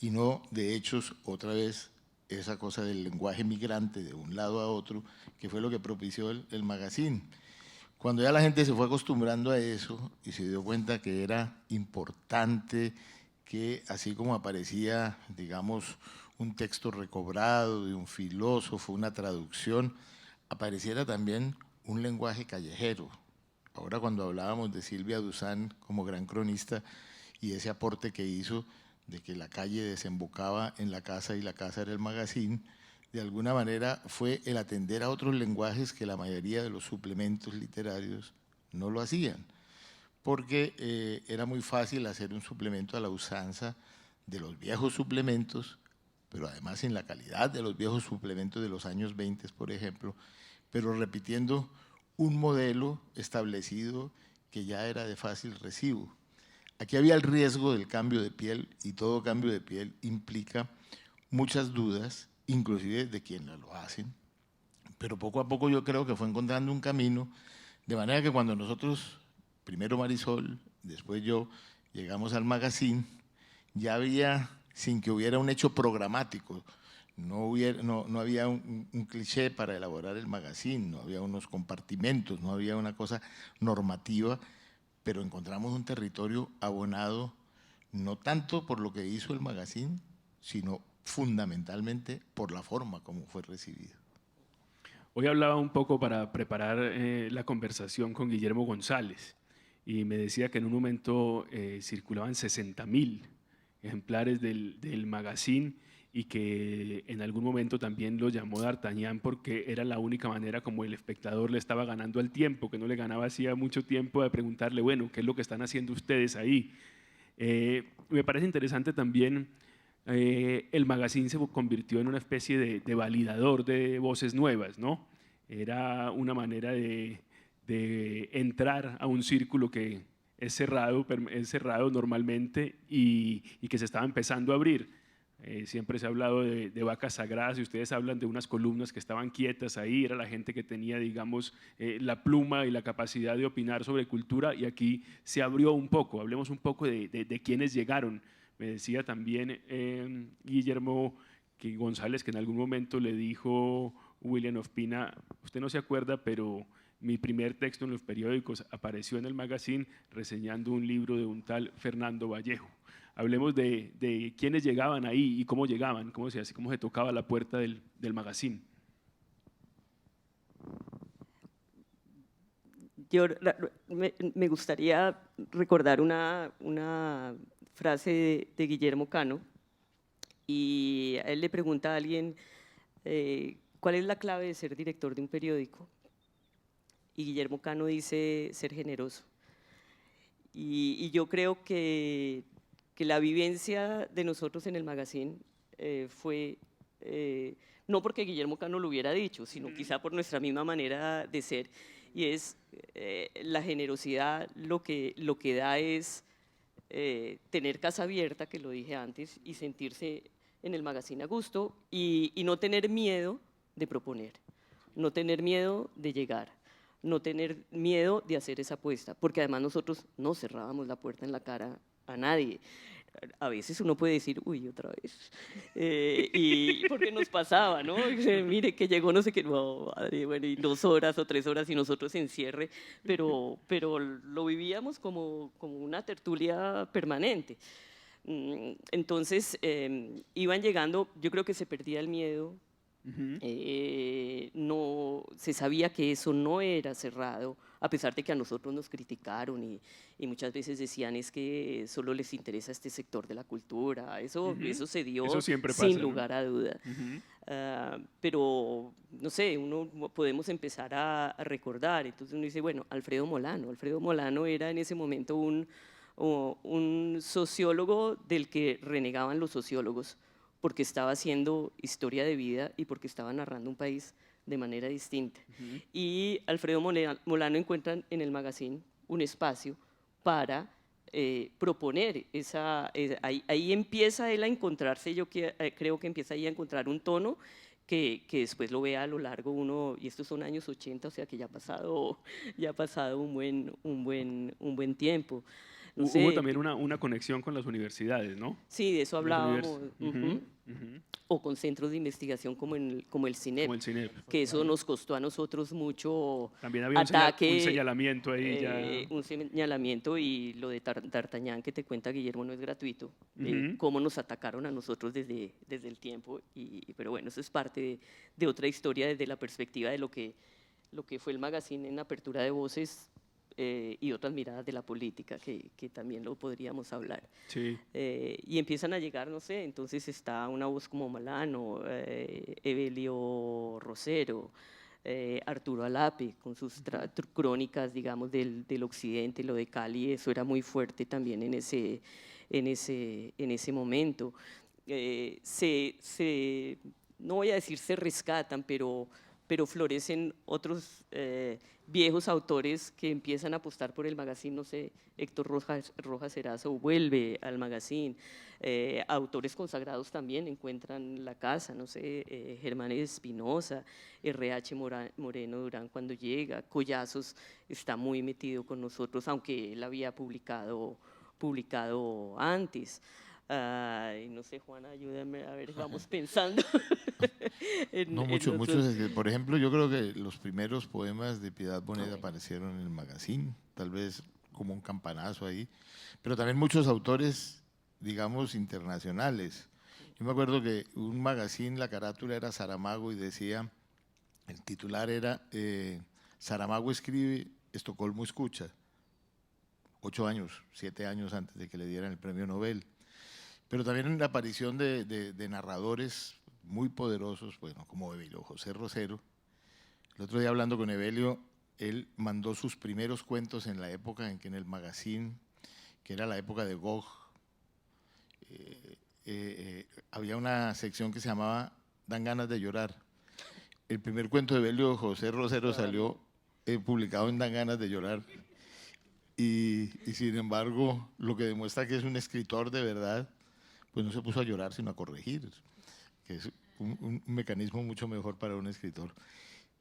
y no de hechos, otra vez, esa cosa del lenguaje migrante de un lado a otro, que fue lo que propició el magazine. Cuando ya la gente se fue acostumbrando a eso y se dio cuenta que era importante que así como aparecía, digamos, un texto recobrado de un filósofo, una traducción, apareciera también un lenguaje callejero. Ahora cuando hablábamos de Silvia Duzán como gran cronista y ese aporte que hizo de que la calle desembocaba en la casa y la casa era el magazine, de alguna manera fue el atender a otros lenguajes que la mayoría de los suplementos literarios no lo hacían, porque era muy fácil hacer un suplemento a la usanza de los viejos suplementos, pero además sin la calidad de los viejos suplementos de los años 20, por ejemplo, pero repitiendo un modelo establecido que ya era de fácil recibo. Aquí había el riesgo del cambio de piel y todo cambio de piel implica muchas dudas, inclusive de quienes lo hacen, pero poco a poco yo creo que fue encontrando un camino, de manera que cuando nosotros, primero Marisol, después yo, llegamos al magazine, ya había, sin que hubiera un hecho programático, no había un cliché para elaborar el magazine, no había unos compartimentos, no había una cosa normativa, pero encontramos un territorio abonado no tanto por lo que hizo el magazine, sino fundamentalmente por la forma como fue recibido. Hoy hablaba un poco para preparar la conversación con Guillermo González y me decía que en un momento circulaban 60.000 ejemplares del magazine y que en algún momento también lo llamó D'Artagnan porque era la única manera como el espectador le estaba ganando al tiempo, que no le ganaba hacía mucho tiempo de preguntarle, bueno, ¿qué es lo que están haciendo ustedes ahí? Me parece interesante también, el magazine se convirtió en una especie de validador de voces nuevas, ¿no? Era una manera de entrar a un círculo que es cerrado normalmente y que se estaba empezando a abrir. Siempre se ha hablado de vacas sagradas y ustedes hablan de unas columnas que estaban quietas ahí, era la gente que tenía, digamos, la pluma y la capacidad de opinar sobre cultura y aquí se abrió un poco, hablemos un poco de quiénes llegaron. Me decía también Guillermo González que en algún momento le dijo William Ospina, usted no se acuerda, pero mi primer texto en los periódicos apareció en el magazine reseñando un libro de un tal Fernando Vallejo. Hablemos de quiénes llegaban ahí y cómo llegaban, cómo se tocaba la puerta del magazine. Yo me gustaría recordar una frase de Guillermo Cano y a él le pregunta a alguien ¿cuál es la clave de ser director de un periódico? Y Guillermo Cano dice ser generoso. Y yo creo que la vivencia de nosotros en el magazine fue, no porque Guillermo Cano lo hubiera dicho, sino quizá por nuestra misma manera de ser, y es la generosidad lo que da es tener casa abierta, que lo dije antes, y sentirse en el Magazine a gusto y no tener miedo de proponer, no tener miedo de llegar, no tener miedo de hacer esa apuesta, porque además nosotros no cerrábamos la puerta en la cara a nadie. A veces uno puede decir, uy, otra vez, y porque nos pasaba, ¿no? Mire, que llegó no sé qué, no, madre, bueno, y 2 horas o 3 horas y nosotros en cierre, pero lo vivíamos como una tertulia permanente. Entonces, iban llegando, yo creo que se perdía el miedo, no, se sabía que eso no era cerrado, a pesar de que a nosotros nos criticaron y muchas veces decían es que solo les interesa este sector de la cultura. Eso se dio Eso siempre sin pasa, ¿no? lugar a duda. Pero, no sé, podemos empezar a recordar. Entonces uno dice, bueno, Alfredo Molano era en ese momento un sociólogo del que renegaban los sociólogos, porque estaba haciendo historia de vida y porque estaba narrando un país de manera distinta. Y Alfredo Molano encuentra en el Magazine un espacio para proponer ahí empieza él a encontrarse, creo que empieza ahí a encontrar un tono que después lo vea a lo largo uno, y estos son años 80, o sea que ya ha pasado un buen tiempo. No Hubo sé, también una conexión con las universidades, ¿no? sí, de eso Con las hablábamos. Ujú, ujú. O con centros de investigación como el CINEP, Como el CINEP. que eso nos costó a nosotros mucho También había ataque, un señalamiento ahí ya. un señalamiento, y lo de D'Artagnan que te cuenta Guillermo no es gratuito, Ujú. cómo nos atacaron a nosotros desde el tiempo, pero bueno, eso es parte de otra historia desde la perspectiva de lo que fue el Magazine en apertura de voces, y otras miradas de la política, que también lo podríamos hablar. Sí. Y empiezan a llegar, no sé, entonces está una voz como Molano, Evelio Rosero, Arturo Alape, con sus crónicas, digamos, del occidente, lo de Cali, eso era muy fuerte también en ese momento. No voy a decir se rescatan, pero florecen otros viejos autores que empiezan a apostar por el Magazine, no sé, Héctor Rojas Erazo vuelve al Magazine, autores consagrados también encuentran la casa, no sé, Germán Espinosa, R.H. Moreno Durán cuando llega, Collazos está muy metido con nosotros, aunque él había publicado antes. No sé, Juana, ayúdame, a ver, vamos pensando. No, muchos. Por ejemplo, yo creo que los primeros poemas de Piedad Bonet aparecieron en el Magazine, tal vez como un campanazo ahí, pero también muchos autores, digamos, internacionales. Yo me acuerdo que un magazine, la carátula era Saramago y decía, el titular era Saramago escribe, Estocolmo escucha, 8 años, 7 años antes de que le dieran el premio Nobel. Pero también la aparición de narradores muy poderosos, bueno, como Evelio José Rosero. El otro día hablando con Evelio, él mandó sus primeros cuentos en la época en que en el Magazine, que era la época de Gogh, había una sección que se llamaba Dan ganas de llorar. El primer cuento de Evelio José Rosero salió publicado en Dan ganas de llorar. Y sin embargo, lo que demuestra que es un escritor de verdad, pues no se puso a llorar, sino a corregir, que es un mecanismo mucho mejor para un escritor.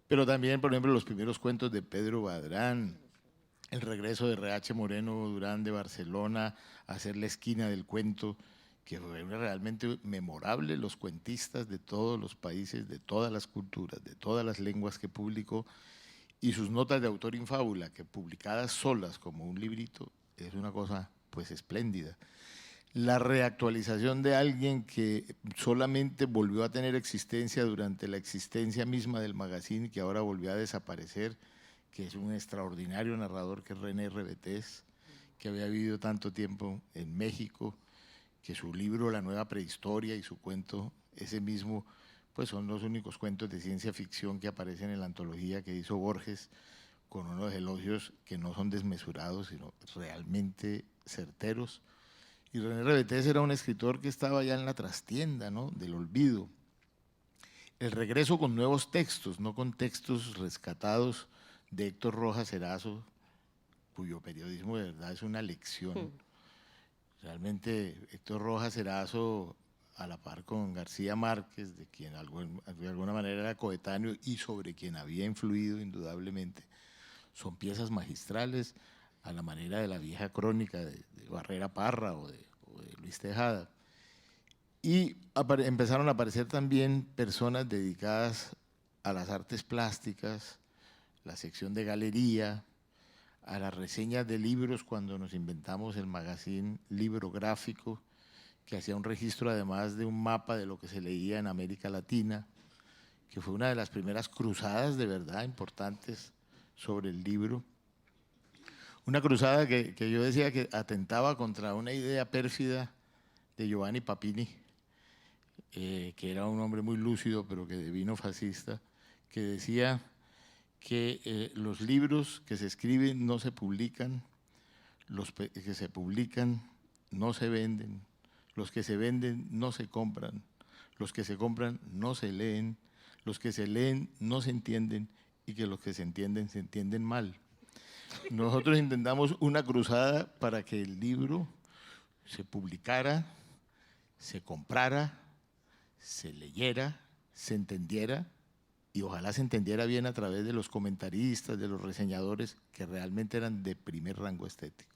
Pero también, por ejemplo, los primeros cuentos de Pedro Badrán, el regreso de R.H. Moreno Durán de Barcelona a hacer la esquina del cuento, que fue realmente memorable, los cuentistas de todos los países, de todas las culturas, de todas las lenguas que publicó, y sus notas de autor in fábula, que publicadas solas como un librito, es una cosa pues espléndida. La reactualización de alguien que solamente volvió a tener existencia durante la existencia misma del magazine, que ahora volvió a desaparecer, que es un extraordinario narrador, que es René Rebetés, que había vivido tanto tiempo en México, que su libro La Nueva Prehistoria y su cuento, ese mismo, pues son los únicos cuentos de ciencia ficción que aparecen en la antología que hizo Borges, con unos elogios que no son desmesurados, sino realmente certeros. Y René Rebetés era un escritor que estaba ya en la trastienda, ¿no?, del olvido. El regreso con nuevos textos, no con textos rescatados, de Héctor Rojas Erazo, cuyo periodismo de verdad es una lección. Realmente Héctor Rojas Erazo a la par con García Márquez, de quien de alguna manera era coetáneo y sobre quien había influido indudablemente, son piezas magistrales a la manera de la vieja crónica de Barrera Parra o de Luis Tejada. Y empezaron a aparecer también personas dedicadas a las artes plásticas, la sección de galería, a las reseñas de libros cuando nos inventamos el magazine Librográfico, que hacía un registro además de un mapa de lo que se leía en América Latina, que fue una de las primeras cruzadas de verdad importantes sobre el libro. Una cruzada que yo decía que atentaba contra una idea pérfida de Giovanni Papini, que era un hombre muy lúcido pero que devino fascista, que decía que los libros que se escriben no se publican, los que se publican no se venden, los que se venden no se compran, los que se compran no se leen, los que se leen no se entienden y que los que se entienden mal. Nosotros intentamos una cruzada para que el libro se publicara, se comprara, se leyera, se entendiera y ojalá se entendiera bien a través de los comentaristas, de los reseñadores que realmente eran de primer rango estético.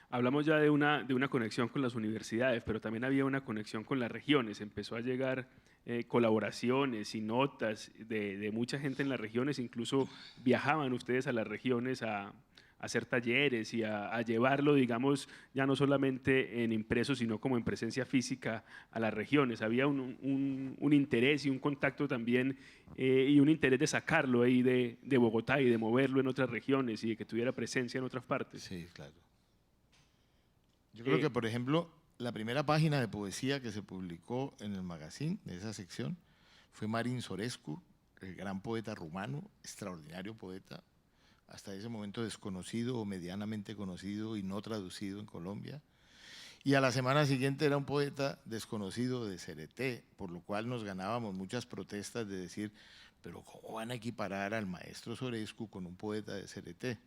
Hablamos ya de una conexión con las universidades, pero también había una conexión con las regiones. Empezó a llegar colaboraciones y notas de mucha gente en las regiones, incluso viajaban ustedes a las regiones a hacer talleres y a llevarlo, digamos, ya no solamente en impreso, sino como en presencia física a las regiones. Había un interés y un contacto también y un interés de sacarlo ahí de Bogotá y de moverlo en otras regiones y de que tuviera presencia en otras partes. Sí, claro. Yo creo que, por ejemplo, la primera página de poesía que se publicó en el magazine de esa sección fue Marin Sorescu, el gran poeta rumano, extraordinario poeta, hasta ese momento desconocido o medianamente conocido y no traducido en Colombia. Y a la semana siguiente era un poeta desconocido de Cereté, por lo cual nos ganábamos muchas protestas de decir, pero ¿cómo van a equiparar al maestro Sorescu con un poeta de Cereté?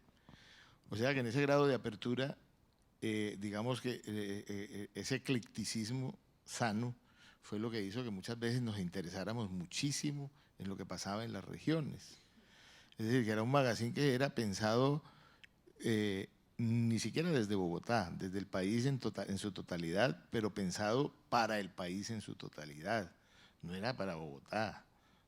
O sea que en ese grado de apertura, digamos que ese eclecticismo sano fue lo que hizo que muchas veces nos interesáramos muchísimo en lo que pasaba en las regiones. Es decir, que era un magazine que era pensado ni siquiera desde Bogotá, desde el país en su totalidad, pero pensado para el país en su totalidad. No era para Bogotá,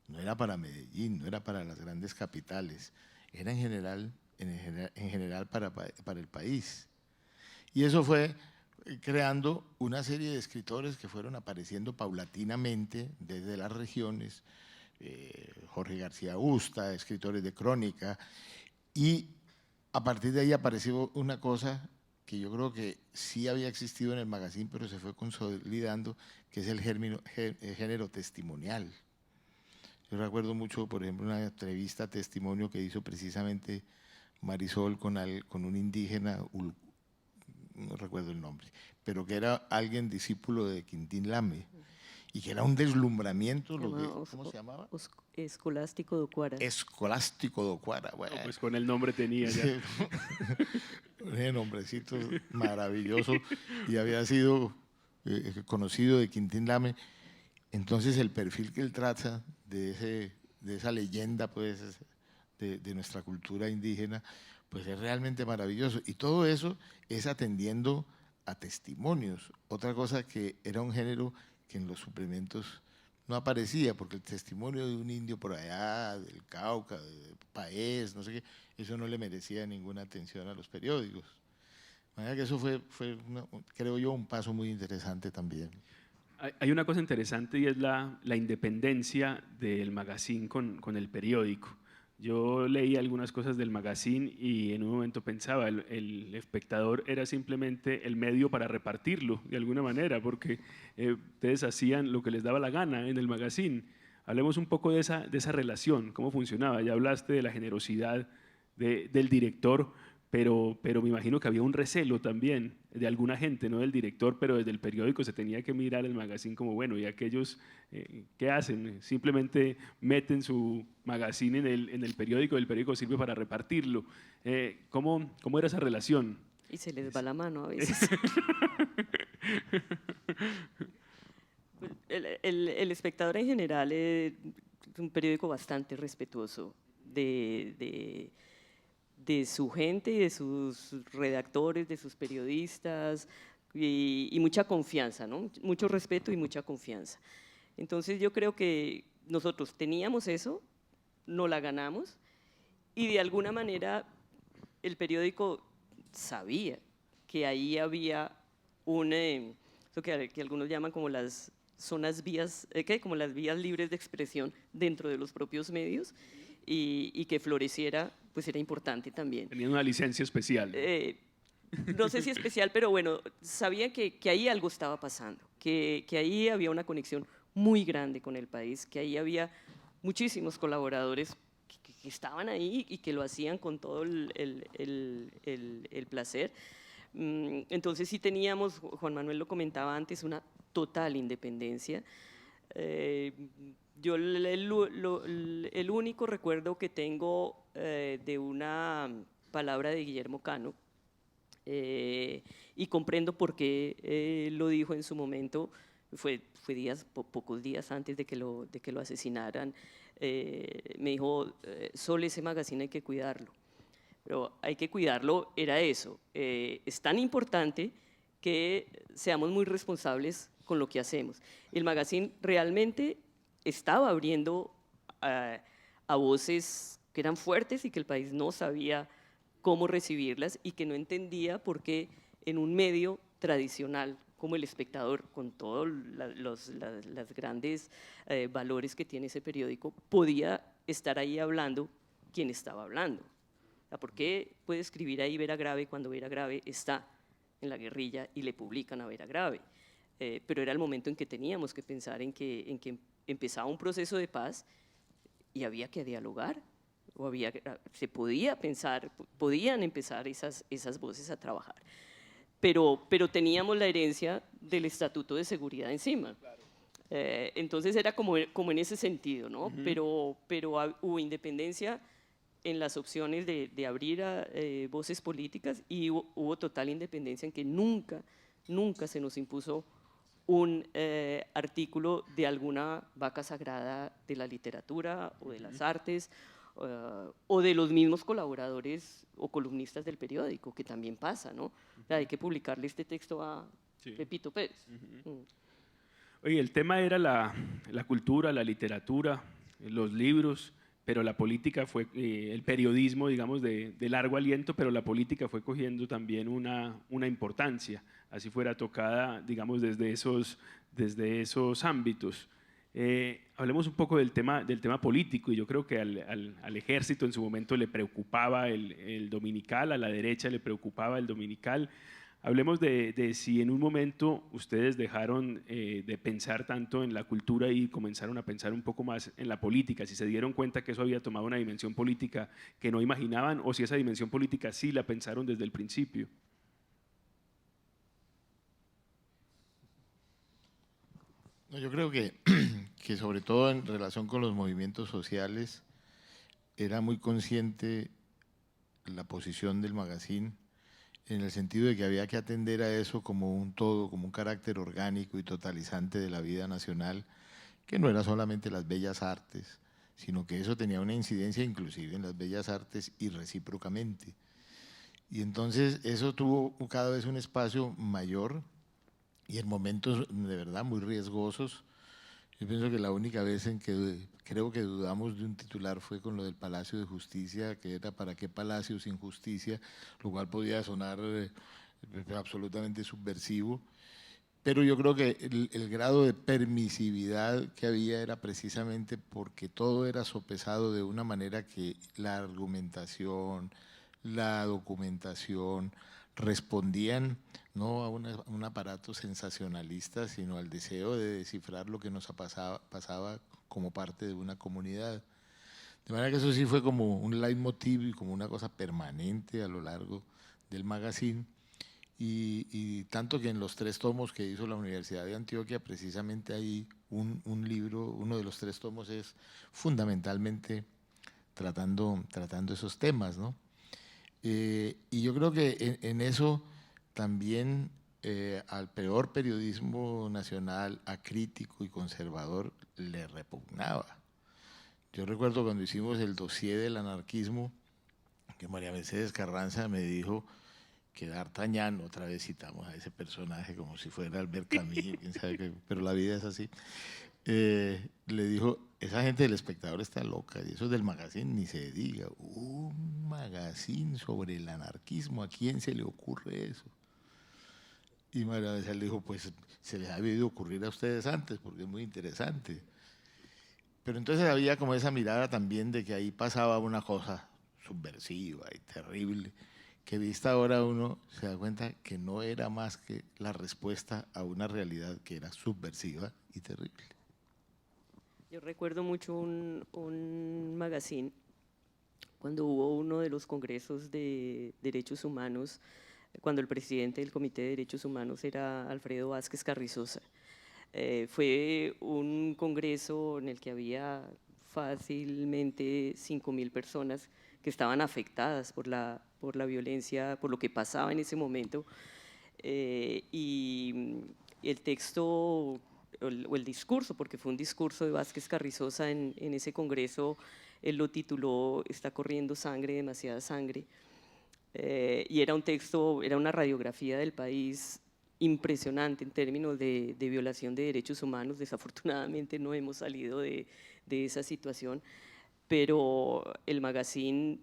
no era para Medellín, no era para las grandes capitales, era en general para el país. Y eso fue creando una serie de escritores que fueron apareciendo paulatinamente desde las regiones, Jorge García Usta, escritores de crónica, y a partir de ahí apareció una cosa que yo creo que sí había existido en el magazine, pero se fue consolidando, que es el género testimonial. Yo recuerdo mucho, por ejemplo, una entrevista testimonio que hizo precisamente Marisol con un indígena, no recuerdo el nombre, pero que era alguien discípulo de Quintín Lame, y que era un deslumbramiento. ¿Cómo se llamaba? Escolástico de Ocuara. Escolástico de Ocuara. Bueno, No, pues con el nombre tenía ya. Un nombrecito maravilloso, y había sido conocido de Quintín Lame. Entonces el perfil que él trata de esa leyenda pues, de nuestra cultura indígena, pues es realmente maravilloso. Y todo eso es atendiendo a testimonios. Otra cosa que era un género que en los suplementos no aparecía, porque el testimonio de un indio por allá, del Cauca, de Paez, no sé qué, eso no le merecía ninguna atención a los periódicos. De manera que eso fue creo yo, un paso muy interesante también. Hay una cosa interesante y es la independencia del magazine con el periódico. Yo leí algunas cosas del magazine y en un momento pensaba, el espectador era simplemente el medio para repartirlo de alguna manera, porque ustedes hacían lo que les daba la gana en el magazine. Hablemos un poco de esa relación, cómo funcionaba. Ya hablaste de la generosidad del director, pero me imagino que había un recelo también de alguna gente, no del director, pero desde el periódico se tenía que mirar el magazine como, bueno, ¿y aquellos qué hacen? Simplemente meten su magazine en el periódico sirve para repartirlo. ¿Cómo era esa relación? Y se les va la mano a veces. El Espectador en general es un periódico bastante respetuoso de su gente y de sus redactores, de sus periodistas, y mucha confianza, ¿no? Mucho respeto y mucha confianza. Entonces yo creo que nosotros teníamos eso, no la ganamos, y de alguna manera el periódico sabía que ahí había eso que algunos llaman como las zonas vías, como las vías libres de expresión dentro de los propios medios, y que floreciera, pues era importante también. Tenían una licencia especial, ¿no? No sé si especial, pero bueno, sabía que ahí algo estaba pasando, que ahí había una conexión muy grande con el país, que ahí había muchísimos colaboradores que estaban ahí y que lo hacían con todo el placer. Entonces sí teníamos, Juan Manuel lo comentaba antes, una total independencia. Yo el único recuerdo que tengo de una palabra de Guillermo Cano, y comprendo por qué lo dijo en su momento, fue pocos días antes de que lo asesinaran. Me dijo, Sol, ese magazine hay que cuidarlo. Pero hay que cuidarlo, era eso. Es tan importante que seamos muy responsables con lo que hacemos. El magazine realmente estaba abriendo a voces que eran fuertes y que el país no sabía cómo recibirlas y que no entendía por qué en un medio tradicional como El Espectador, con todos los grandes valores que tiene ese periódico, podía estar ahí hablando quien estaba hablando. O sea, ¿por qué puede escribir ahí Vera Grave cuando Vera Grave está en la guerrilla y le publican a Vera Grave? Pero era el momento en que teníamos que pensar en que empezaba un proceso de paz y había que dialogar, o se podía pensar, podían empezar esas voces a trabajar. Pero teníamos la herencia del Estatuto de Seguridad encima. Entonces era como en ese sentido, ¿no? Pero hubo independencia en las opciones de abrir a voces políticas, y hubo total independencia en que nunca se nos impuso un artículo de alguna vaca sagrada de la literatura o de las artes, o de los mismos colaboradores o columnistas del periódico, que también pasa, ¿no? O sea, hay que publicarle este texto a Pepito Pérez. Oye, el tema era la cultura, la literatura, los libros, pero la política fue, el periodismo, digamos, de largo aliento, pero la política fue cogiendo también una importancia, así fuera tocada, digamos, desde esos ámbitos. Hablemos un poco del tema político, y yo creo que al ejército en su momento le preocupaba el dominical, a la derecha le preocupaba el dominical. Hablemos de si en un momento ustedes dejaron de pensar tanto en la cultura y comenzaron a pensar un poco más en la política, si se dieron cuenta que eso había tomado una dimensión política que no imaginaban, o si esa dimensión política sí la pensaron desde el principio. No, yo creo que sobre todo en relación con los movimientos sociales, era muy consciente la posición del magazine, en el sentido de que había que atender a eso como un todo, como un carácter orgánico y totalizante de la vida nacional, que no era solamente las bellas artes, sino que eso tenía una incidencia inclusive en las bellas artes y recíprocamente. Y entonces eso tuvo cada vez un espacio mayor, y en momentos de verdad muy riesgosos. Yo pienso que la única vez en que creo que dudamos de un titular fue con lo del Palacio de Justicia, que era ¿para qué palacio sin justicia?, lo cual podía sonar absolutamente subversivo. Pero yo creo que el grado de permisividad que había era precisamente porque todo era sopesado de una manera que la argumentación, la documentación respondían no a un aparato sensacionalista, sino al deseo de descifrar lo que nos pasaba como parte de una comunidad. De manera que eso sí fue como un leitmotiv y como una cosa permanente a lo largo del magazine. Y tanto que en los 3 tomos que hizo la Universidad de Antioquia, precisamente hay un libro, uno de los 3 tomos es fundamentalmente tratando esos temas, ¿no? Y yo creo que en eso también al peor periodismo nacional, acrítico y conservador, le repugnaba. Yo recuerdo cuando hicimos el dossier del anarquismo, que María Mercedes Carranza me dijo que D'Artagnan, otra vez citamos a ese personaje como si fuera Albert Camus, quién sabe qué, pero la vida es así, le dijo, esa gente del Espectador está loca, y eso del magazine ni se diga, un magazine sobre el anarquismo, ¿a quién se le ocurre eso? Y María Mercedes le dijo, pues se les ha debido ocurrir a ustedes antes, porque es muy interesante. Pero entonces había como esa mirada también de que ahí pasaba una cosa subversiva y terrible, que vista ahora uno se da cuenta que no era más que la respuesta a una realidad que era subversiva y terrible. Yo recuerdo mucho un magazine cuando hubo uno de los congresos de derechos humanos, cuando el presidente del Comité de Derechos Humanos era Alfredo Vázquez Carrizosa. Fue un congreso en el que había fácilmente 5.000 personas que estaban afectadas por la violencia, por lo que pasaba en ese momento. Y el texto o el discurso, porque fue un discurso de Vázquez Carrizosa en ese congreso, él lo tituló "Está corriendo sangre, demasiada sangre". Y era un texto, era una radiografía del país impresionante en términos de violación de derechos humanos. Desafortunadamente no hemos salido de esa situación, pero el magazine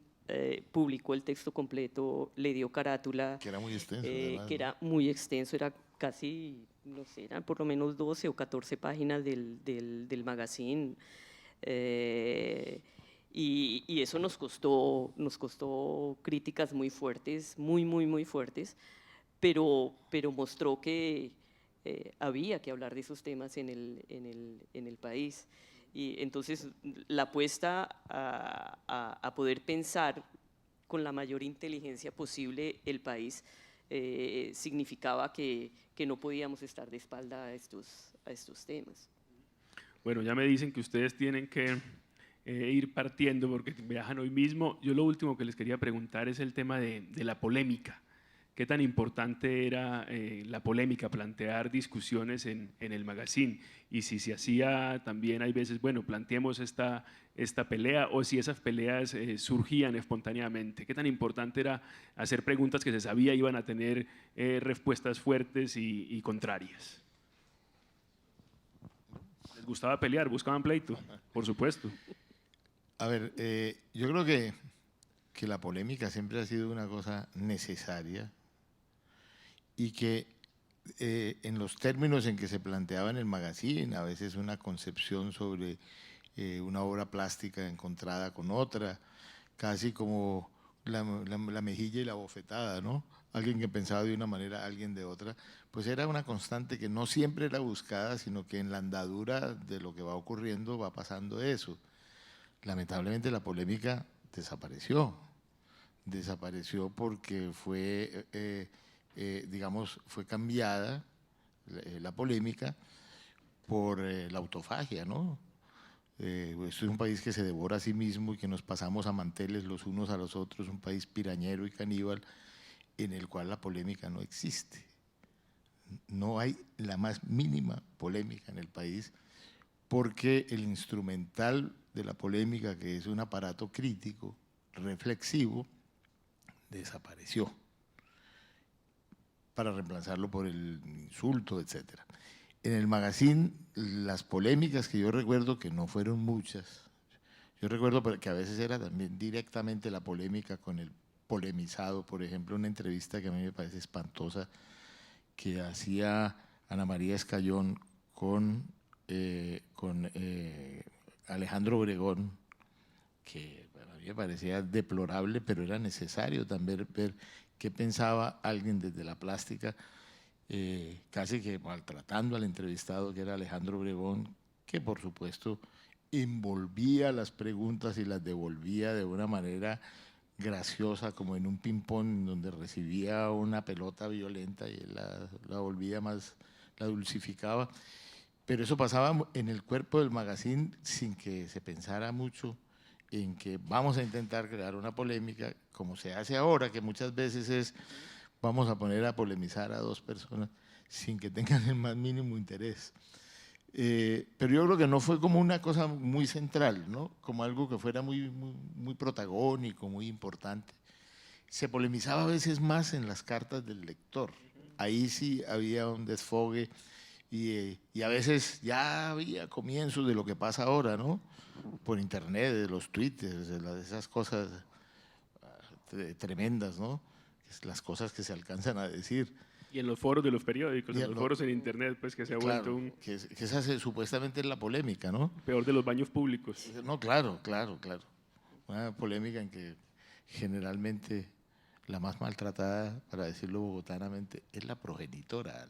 publicó el texto completo, le dio carátula. Que era muy extenso. Además, que era muy extenso, era casi, no sé, eran por lo menos 12 o 14 páginas del magazine. Y eso nos costó críticas muy fuertes, muy fuertes, pero mostró que había que hablar de esos temas en el país. Y entonces la apuesta a poder pensar con la mayor inteligencia posible el país significaba que no podíamos estar de espalda a estos temas. Bueno, ya me dicen que ustedes tienen que ir partiendo porque viajan hoy mismo. Yo lo último que les quería preguntar es el tema de la polémica. ¿Qué tan importante era la polémica, plantear discusiones en el magazine? Y si se hacía también, hay veces, bueno, planteemos esta pelea, o si esas peleas surgían espontáneamente. ¿Qué tan importante era hacer preguntas que se sabía iban a tener respuestas fuertes y contrarias? ¿Les gustaba pelear? ¿Buscaban pleito? Por supuesto. A ver, yo creo que la polémica siempre ha sido una cosa necesaria y que en los términos en que se planteaba en el magazine, a veces una concepción sobre una obra plástica encontrada con otra, casi como la mejilla y la bofetada, ¿no? Alguien que pensaba de una manera, alguien de otra, pues era una constante que no siempre era buscada, sino que en la andadura de lo que va ocurriendo va pasando eso. Lamentablemente la polémica desapareció porque fue, digamos, fue cambiada la polémica por la autofagia, ¿no? Esto es un país que se devora a sí mismo y que nos pasamos a manteles los unos a los otros, un país pirañero y caníbal en el cual la polémica no existe. No hay la más mínima polémica en el país porque el instrumental de la polémica, que es un aparato crítico, reflexivo, desapareció para reemplazarlo por el insulto, etc. En el magazine, las polémicas que yo recuerdo, que no fueron muchas, yo recuerdo que a veces era también directamente la polémica con el polemizado. Por ejemplo, una entrevista que a mí me parece espantosa que hacía Ana María Escayón con Alejandro Obregón, que a mí me parecía deplorable, pero era necesario también ver qué pensaba alguien desde la plástica, casi que maltratando al entrevistado, que era Alejandro Obregón, que por supuesto envolvía las preguntas y las devolvía de una manera graciosa, como en un ping-pong donde recibía una pelota violenta y él la volvía más, la dulcificaba. Pero eso pasaba en el cuerpo del magazine sin que se pensara mucho en que vamos a intentar crear una polémica, como se hace ahora, que muchas veces es, vamos a poner a polemizar a dos personas sin que tengan el más mínimo interés. Pero yo creo que no fue como una cosa muy central, ¿no? Como algo que fuera muy protagónico, muy importante. Se polemizaba a veces más en las cartas del lector. Ahí sí había un desfogue y a veces ya había comienzos de lo que pasa ahora, ¿no? Por internet, de los twitters, de esas cosas tremendas, ¿no? Las cosas que se alcanzan a decir. Y en los foros de los periódicos, en los foros en internet, pues que se ha vuelto un que esa supuestamente es la polémica, ¿no? peor de los baños públicos. No, claro. Una polémica en que generalmente la más maltratada, para decirlo bogotanamente, es la progenitora.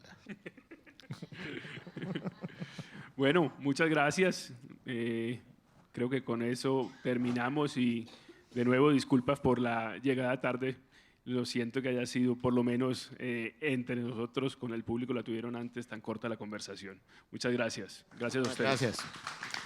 Bueno, muchas gracias. Creo que con eso terminamos y de nuevo disculpas por la llegada tarde. Lo siento que haya sido, por lo menos entre nosotros, con el público la tuvieron antes tan corta la conversación. Muchas gracias. Gracias a ustedes. Gracias.